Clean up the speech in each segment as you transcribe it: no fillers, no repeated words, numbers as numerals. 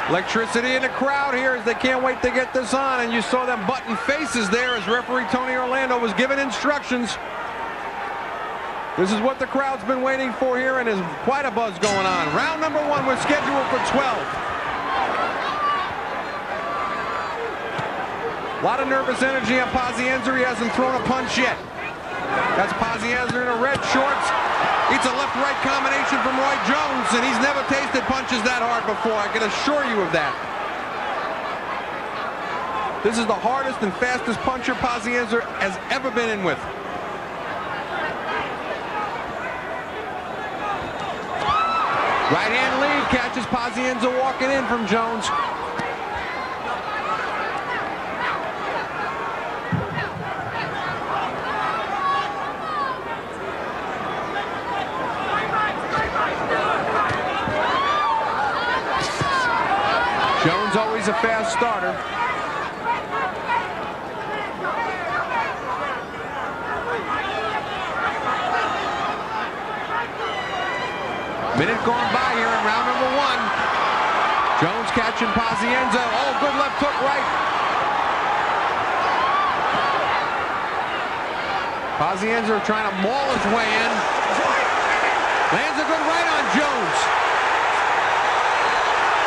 Electricity in the crowd here as they can't wait to get this on, and you saw them button faces there as referee Tony Orlando was giving instructions. This is what the crowd's been waiting for here, and there's quite a buzz going on. Round number 1 was scheduled for 12. A lot of nervous energy on Pazienza. He hasn't thrown a punch yet. That's Pazienza in the red shorts. Eats a left-right combination from Roy Jones, and he's never tasted punches that hard before. I can assure you of that. This is the hardest and fastest puncher Pazienza has ever been in with. Right hand lead catches Pazienza walking in from Jones. Jones always a fast starter. Minute gone by here in round number 1. Jones catching Pazienza. Oh, good left hook right. Pazienza trying to maul his way in. Lands a good right on Jones.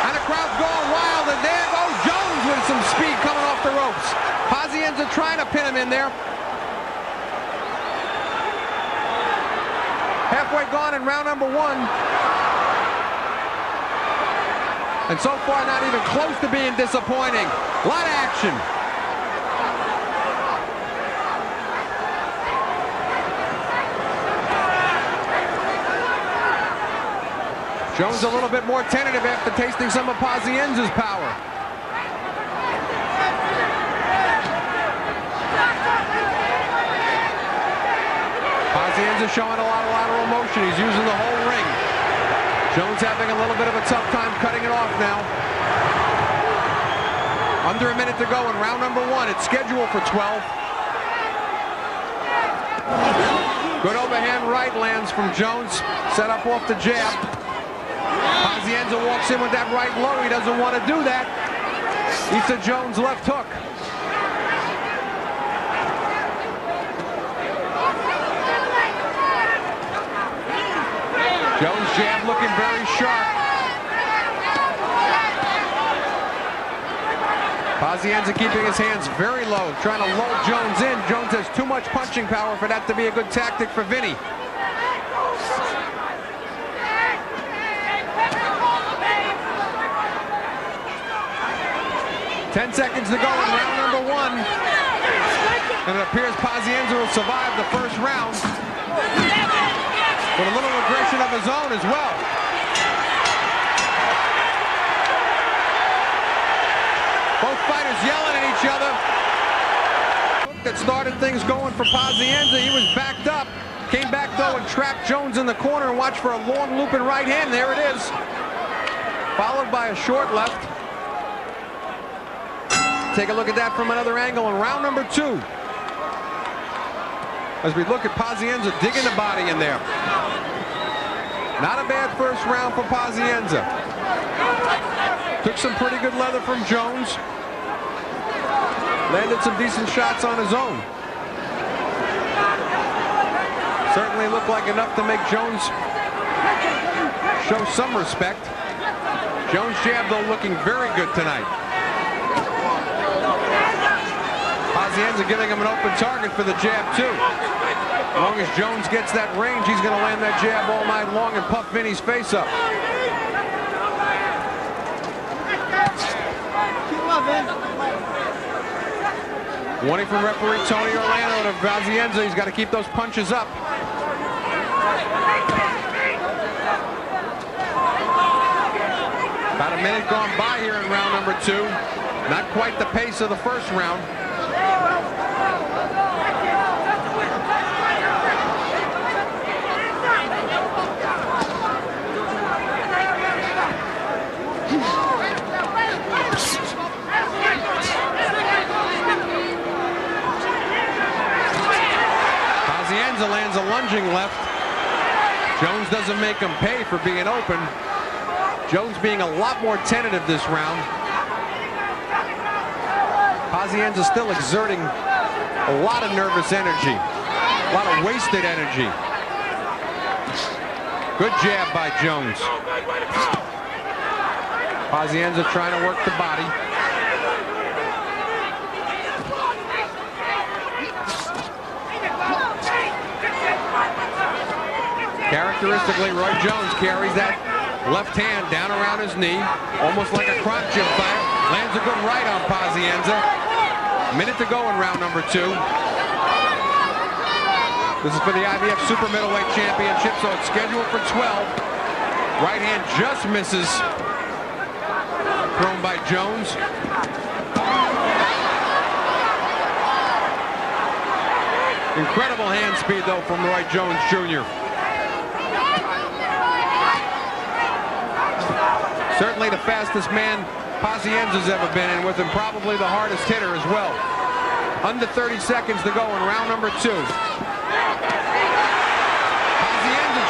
And the crowd's going wild, and there goes Jones with some speed coming off the ropes. Pazienza trying to pin him in there. Halfway gone in round number 1. And so far not even close to being disappointing. A lot of action. Jones a little bit more tentative after tasting some of Pazienza's power. Pazienza showing a lot of lateral motion. He's using the whole ring. Jones having a little bit of a tough time cutting it off now. Under a minute to go in round number 1. It's scheduled for 12. Good overhand right lands from Jones. Set up off the jab. Pazienza walks in with that right low. He doesn't want to do that. Eats a Jones left hook. Jones jab looking very sharp. Pazienza keeping his hands very low, trying to lull Jones in. Jones has too much punching power for that to be a good tactic for Vinny. 10 seconds to go in round number 1. And it appears Pazienza will survive the first round with a little aggression of his own as well. Both fighters yelling at each other. That started things going for Pazienza. He was backed up. Came back though and trapped Jones in the corner and watched for a long looping right hand. There it is. Followed by a short left. Take a look at that from another angle in round number 2. As we look at Pazienza digging the body in there. Not a bad first round for Pazienza. Took some pretty good leather from Jones. Landed some decent shots on his own. Certainly looked like enough to make Jones show some respect. Jones' jab though looking very good tonight. Pazienza giving him an open target for the jab too. As long as Jones gets that range, he's going to land that jab all night long and puff Vinny's face up. Warning from referee Tony Orlando to Pazienza. He's got to keep those punches up. About a minute gone by here in round number 2. Not quite the pace of the first round. Pazienza lands a lunging left. Jones doesn't make him pay for being open. Jones being a lot more tentative this round. Pazienza still exerting a lot of nervous energy, a lot of wasted energy. Good jab by Jones. Pazienza trying to work the body. Characteristically, Roy Jones carries that left hand down around his knee, almost like a crotch gym fighter. Lands a good right on Pazienza. Minute to go in round number 2. This is for the IBF Super Middleweight Championship, so it's scheduled for 12. Right hand just misses. Thrown by Jones. Incredible hand speed, though, from Roy Jones Jr. Certainly the fastest man Pazienza's ever been, and with him probably the hardest hitter as well. Under 30 seconds to go in round number 2. Pazienza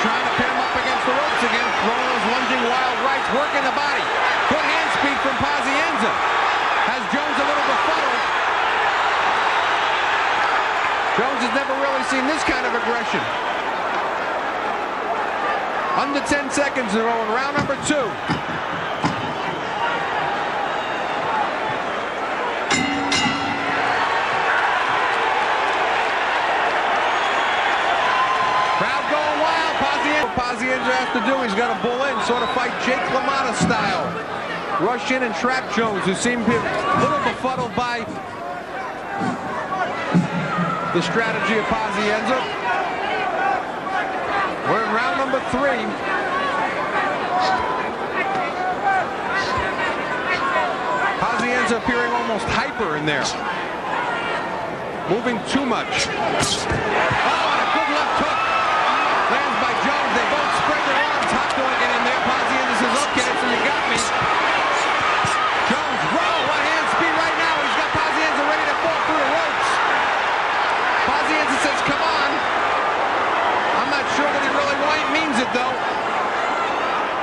trying to pin him up against the ropes again, throwing those lunging wild rights, working the body. Good hand speed from Pazienza. Has Jones a little befuddled. Jones has never really seen this kind of aggression. Under 10 seconds to go in round number 2. Pazienza has to do, he's got to bull in, sort of fight Jake LaMotta style. Rush in and trap Jones, who seemed a little befuddled by the strategy of Pazienza. We're in round number 3. Pazienza appearing almost hyper in there. Moving too much. Oh, and a good left hook. Lands by Jones. They both spread their arms. Hot doing it in there. Pazienza says, okay, so you got me. Jones, whoa, what hand speed right now. He's got Pazienza ready to fall through the ropes. Pazienza says, come on. I'm not sure that he really means it, though.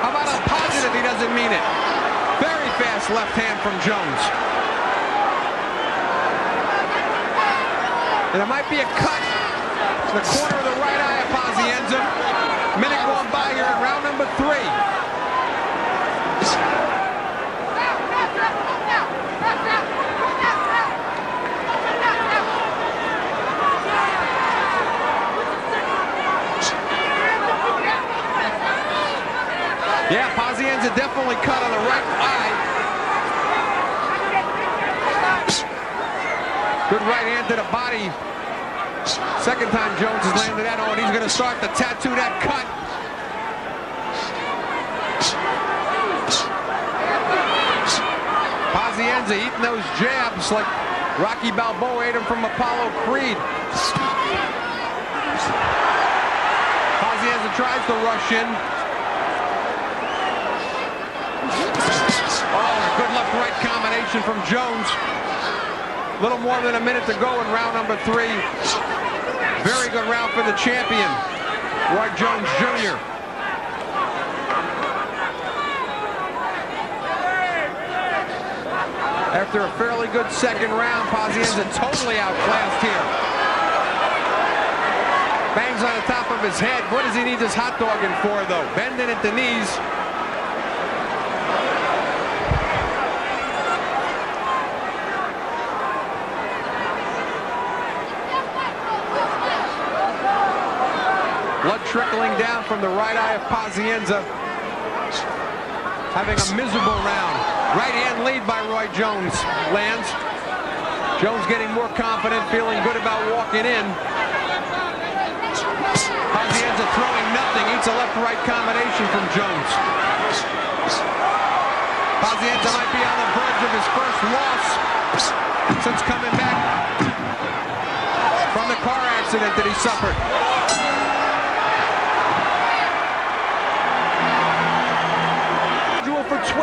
How about I'm positive he doesn't mean it? Very fast left hand from Jones. And there might be a cut in the corner of the right eye of Pazienza. Minute going by here in round number 3. Yeah, Pazienza definitely cut on the right eye. Good right hand to the body. Second time Jones has landed that on. He's going to start to tattoo that cut. Pazienza eating those jabs like Rocky Balboa ate him from Apollo Creed. Pazienza tries to rush in. Oh, a good left-right combination from Jones. A little more than a minute to go in round number 3. Very good round for the champion, Roy Jones Jr. After a fairly good second round, Pazienza totally outclassed here. Bangs on the top of his head. What does he need this hot dogging for, though? Bending at the knees. Blood trickling down from the right eye of Pazienza. Having a miserable round. Right hand lead by Roy Jones lands. Jones getting more confident, feeling good about walking in. Pazienza throwing nothing. Eats a left-right combination from Jones. Pazienza might be on the verge of his first loss since coming back from the car accident that he suffered. For 12.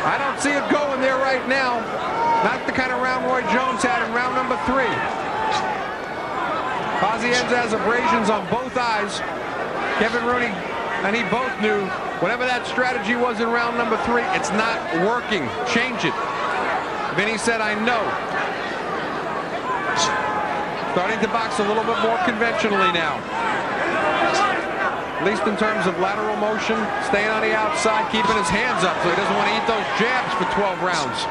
I don't see it going there right now. Not the kind of round Roy Jones had in round number 3. Pazienza has abrasions on both eyes. Kevin Rooney and he both knew whatever that strategy was in round number 3, it's not working. Change it. Vinny said, I know. Starting to box a little bit more conventionally now. At least in terms of lateral motion, staying on the outside, keeping his hands up so he doesn't want to eat those jabs for 12 rounds.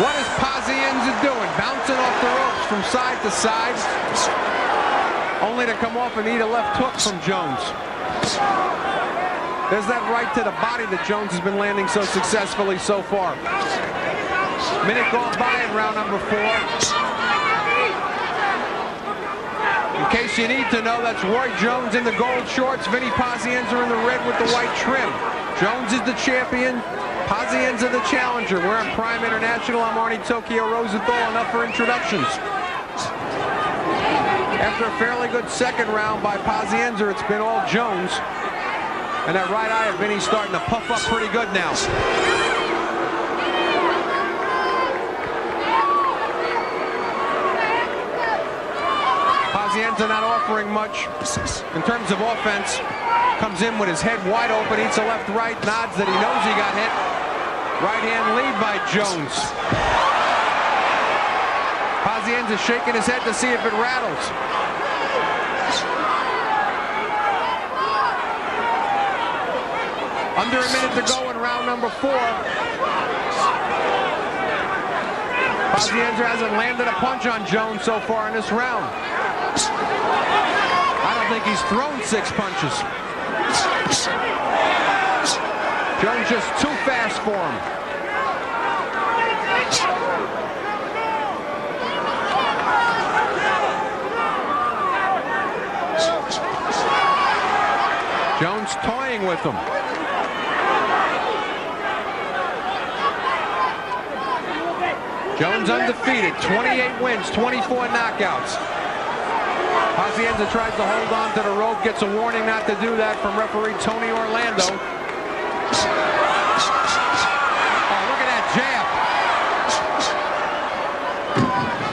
What is Pazienza doing? Bouncing off the ropes from side to side, only to come off and eat a left hook from Jones. There's that right to the body that Jones has been landing so successfully so far. Minute gone by in round number 4. In case you need to know, that's Roy Jones in the gold shorts, Vinny Pazienza in the red with the white trim. Jones is the champion, Pazienza the challenger. We're on Prime International. I'm Arnie Tokyo Rosenthal. Enough for introductions. After a fairly good second round by Pazienza, it's been all Jones. And that right eye of Vinny's starting to puff up pretty good now. Pazienza not offering much in terms of offense. Comes in with his head wide open, eats a left-right, nods that he knows he got hit. Right hand lead by Jones. Pazienza shaking his head to see if it rattles. Under a minute to go in round number 4. Pazienza hasn't landed a punch on Jones so far in this round. I don't think he's thrown 6 punches. Jones just too fast for him. Jones toying with him. Jones undefeated, 28 wins, 24 knockouts. Pazienza tries to hold on to the rope, gets a warning not to do that from referee Tony Orlando. Oh, look at that jab.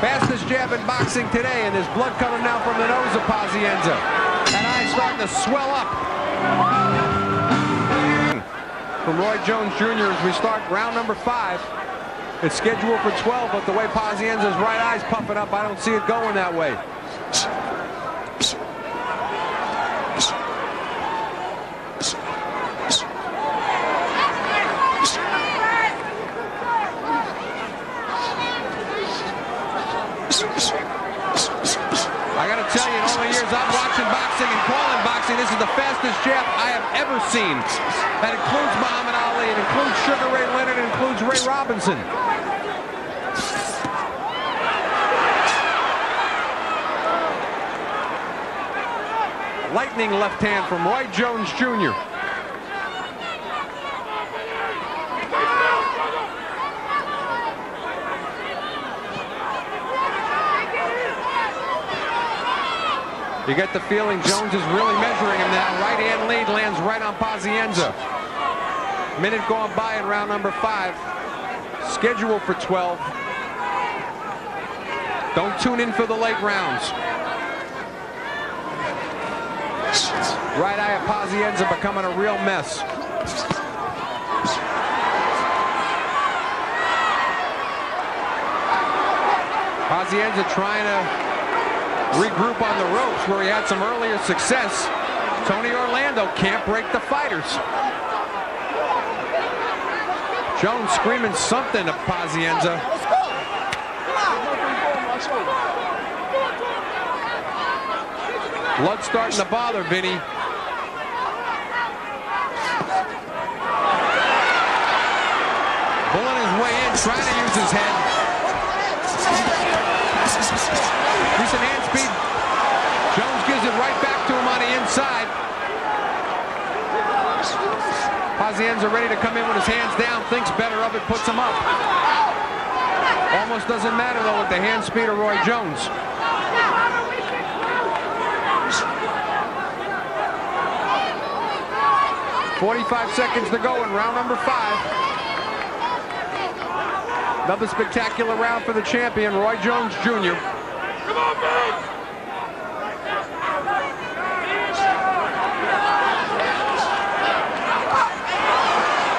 Fastest jab in boxing today, and there's blood coming now from the nose of Pazienza. That eye's starting to swell up. From Roy Jones Jr. as we start round number 5. It's scheduled for 12, but the way Pazienza's right eye's puffing up, I don't see it going that way. I got to tell you, in all the years I'm watching boxing and calling boxing, this is the fastest jab I have ever seen. That includes Muhammad Ali, it includes Sugar Ray Leonard, it includes Ray Robinson. Lightning left hand from Roy Jones Jr. You get the feeling Jones is really measuring him now. Right hand lead lands right on Pazienza. Minute gone by in round number 5. Scheduled for 12. Don't tune in for the late rounds. Right eye of Pazienza becoming a real mess. Pazienza trying to regroup on the ropes where he had some earlier success. Tony Orlando can't break the fighters. Jones screaming something to Pazienza. Blood starting to bother Vinny. Pulling his way in, trying to use his head. Decent hand speed. Jones gives it right back to him on the inside. Pazienza ready to come in with his hands down, thinks better of it, puts him up. Almost doesn't matter though with the hand speed of Roy Jones. 45 seconds to go in round number 5. Another spectacular round for the champion, Roy Jones Jr. Come on, man!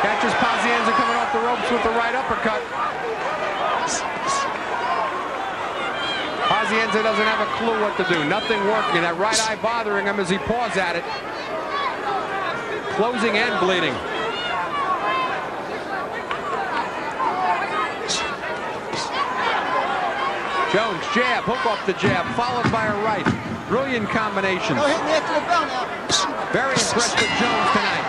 Catches Pazienza coming off the ropes with the right uppercut. Pazienza doesn't have a clue what to do. Nothing working. That right eye bothering him as he paws at it. Closing and bleeding. Jones, jab, hook off the jab, followed by a right. Brilliant combinations. Hit me after the bell now. Very impressed with Jones tonight.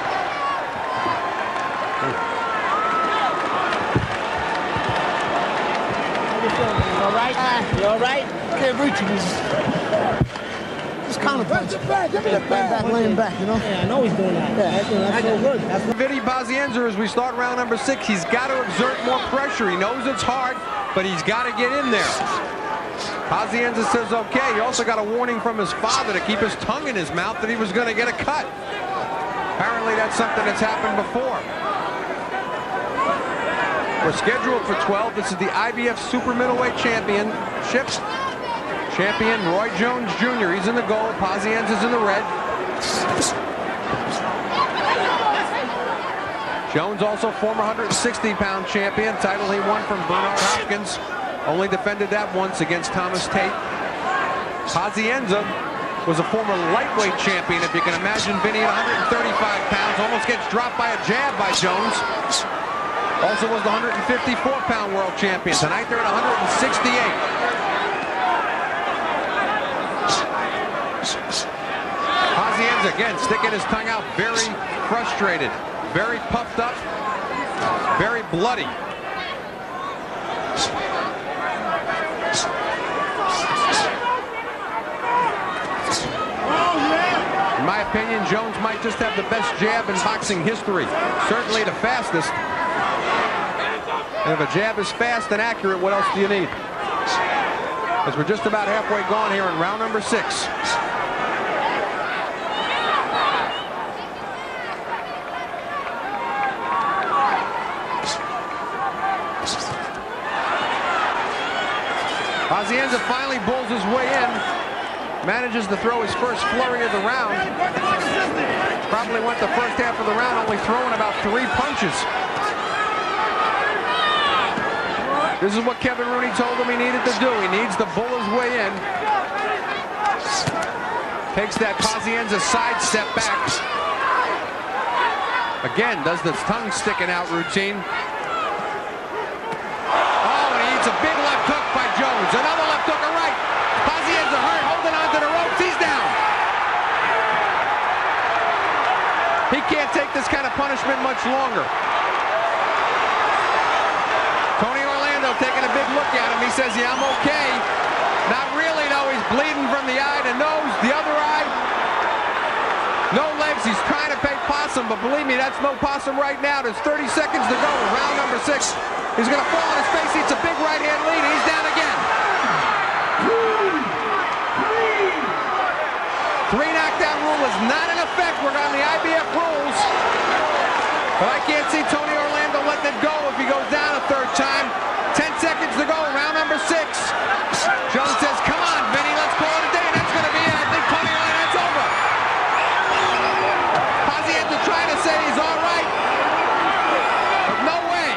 You all right? You all right? Can't reach him. Just counter punch. Give me the back, laying back, you know? Yeah, I know he's doing that. Yeah, that's so good. Vinny Pazienza, as we start round number 6, he's got to exert more pressure. He knows it's hard, but he's got to get in there. Pazienza says okay. He also got a warning from his father to keep his tongue in his mouth that he was going to get a cut. Apparently that's something that's happened before. We're scheduled for 12. This is the IBF Super Middleweight Championship. Champion Roy Jones Jr. He's in the gold. Pazienza's in the red. Jones also former 160-pound champion. Title he won from Bernard Hopkins. Only defended that once against Thomas Tate. Pazienza was a former lightweight champion, if you can imagine. Vinny at 135 pounds. Almost gets dropped by a jab by Jones. Also was the 154-pound world champion. Tonight they're at 168. Pazienza again sticking his tongue out, very frustrated, very puffed up, very bloody. In my opinion, Jones might just have the best jab in boxing history. Certainly the fastest. And if a jab is fast and accurate, what else do you need? As we're just about halfway gone here in round number 6. Pazienza finally bulls his way in. Manages to throw his first flurry of the round. Probably went the first half of the round only throwing about 3 punches. This is what Kevin Rooney told him he needed to do. He needs to bull his way in. Takes that Pazienza side step back. Again, does this tongue sticking out routine. Oh, and he eats a big left hook by Jones. Another left hook, a right. Pazienza hurt, holding on to the ropes. He's down. He can't take this kind of punishment much longer. Tony Orlando taking a big look at him. He says, yeah, I'm okay. Not really, though. He's bleeding from the eye to nose. The other eye, no legs. He's trying to pay possum, but believe me, that's no possum right now. There's 30 seconds to go in round number 6. He's going to fall on his face. Eats a big right hand lead, and he's down again. 3 knockdown rule is not in effect. We're on the IBF rules. But I can't see Tony Orlando letting it go if he goes down a 3rd time. 10 seconds to go, round number 6. Jones says, come on, Vinny, let's call it a day. And that's going to be it. I think Tony Orlando's over. Pazienza trying to say he's all right. But no way.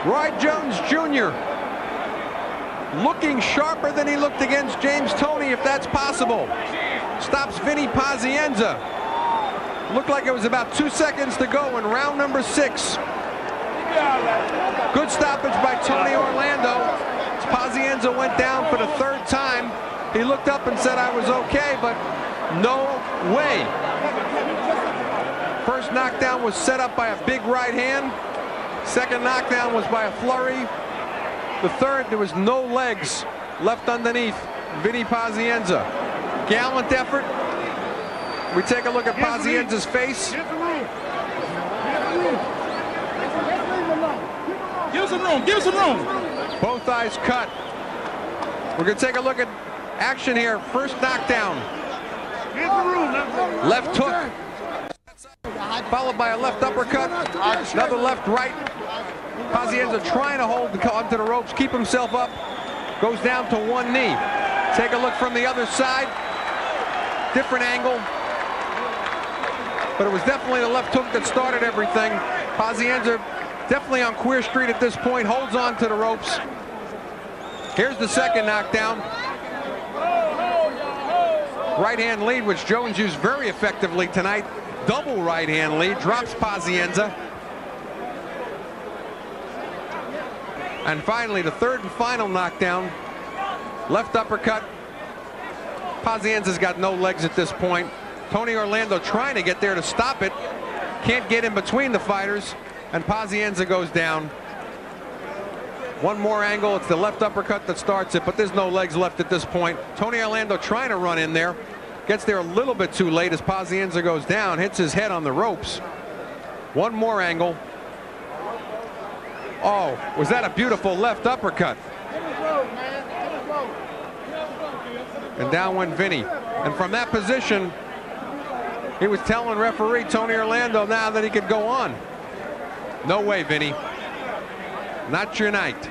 Roy Jones Jr. looking sharper than he looked against James Toney, if that's possible. Stops Vinny Pazienza. Looked like it was about 2 seconds to go in round number 6. Good stoppage by Tony Orlando. Pazienza went down for the 3rd time. He looked up and said, I was okay, but no way. First knockdown was set up by a big right hand. Second knockdown was by a flurry. The 3rd, there was no legs left underneath Vinny Pazienza. Gallant effort. We take a look at Pazienza's face. Give some room. Give some room. Both eyes cut. We're going to take a look at action here. First knockdown. Give some room. Left hook. Followed by a left uppercut. Another left right. Pazienza trying to hold onto the ropes, keep himself up. Goes down to one knee. Take a look from the other side. Different angle. But it was definitely the left hook that started everything. Pazienza definitely on Queer Street at this point. Holds on to the ropes. Here's the second knockdown. Right hand lead, which Jones used very effectively tonight. Double right hand lead. Drops Pazienza. And finally, the third and final knockdown. Left uppercut. Pazienza's got no legs at this point. Tony Orlando trying to get there to stop it. Can't get in between the fighters. And Pazienza goes down. One more angle. It's the left uppercut that starts it, but there's no legs left at this point. Tony Orlando trying to run in there. Gets there a little bit too late as Pazienza goes down. Hits his head on the ropes. One more angle. Oh, was that a beautiful left uppercut? And down went Vinny. And from that position, he was telling referee Tony Orlando now that he could go on. No way, Vinny. Not your night.